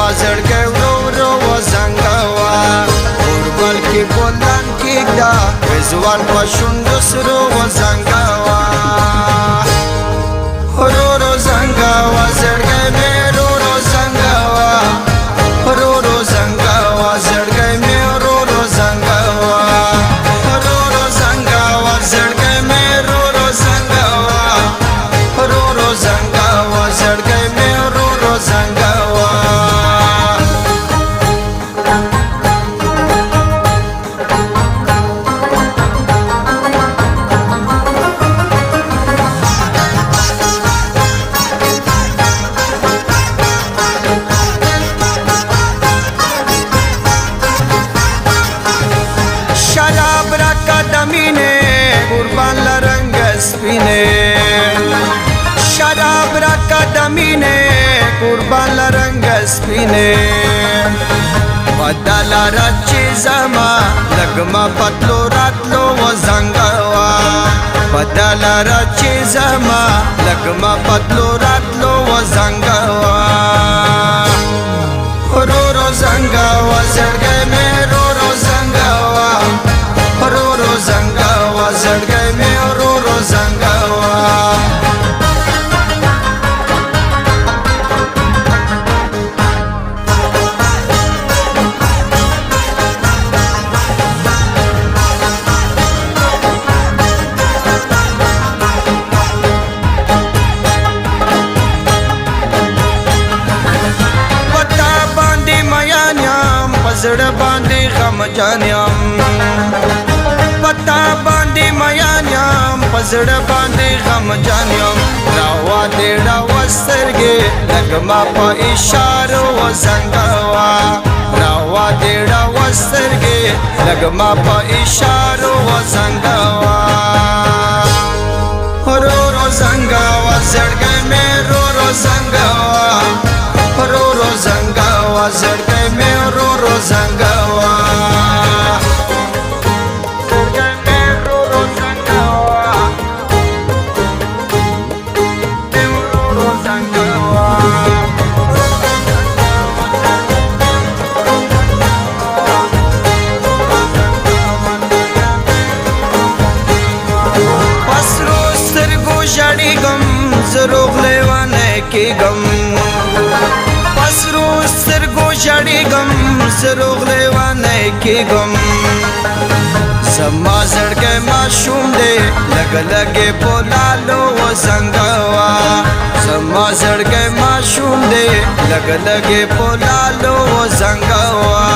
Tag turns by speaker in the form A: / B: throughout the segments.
A: زما زړګی ورو ورو وزنګوه اوربل کې بولان کېږده رضوان په شونډو سرو وزنګوه ورو ورو زنګوه زړګی مې ورو ورو زنګوه ورو ورو زنګوه زړګی مې ورو ورو زنګوه ورو ورو زنګوه زړګی مې ورو ورو زنګوه ورو ورو زنګوه زړګی مې ورو ورو زنګوه شراب راکا دمینه قربان لرنگ سپینه شراب راکا دمینه قربان لرنگ سپینه بدلا رچی زما لگما پتلو راتلو وزنگوا بدلا رچی زما لگما پتلو راتلو وزنگوا رو رو زنگوا زړګی مې رو رو زنگوا رو رو زنگوا زړګی مې رو رو زنگوا زړه باندې غم جانم پتا باندې میان یم پزړه باندې غم جانم راوا دې راوا سترګې لګما په اشارو وزنګوا راوا دې راوا سترګې لګما په اشارو وزنګوا رو رو زنګوا زړګې مې رو رو زنګوا رو رو زنګوا زړګې مې رو رو زنګوا زړګې مې رو رو زنګوا رو رو زنګوا پسرو سترګو ژړېږم زه روغ لیوانی کېږم پسرو سترګو ژړېږم زه روغ لیوانی کېږم زما زړګی ماشوم دی لږه لږې په لالو وزنګوه زما زړګی ماشوم دی لږه لږې په لالو وزنګوه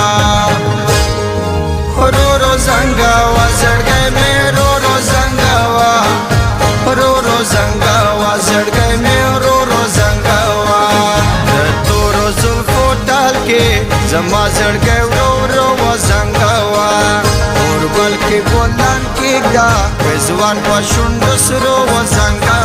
A: رو رو زنګوه زړګی مې رو رو زنګوه رو رو زنګوه زړګی مې رو رو زنګوه د تورو زلفو ټال کې زما زړګی ورو ورو وزنګوه اوربل کې بولان کېږده رضوان په شونډو سرو وزنګوه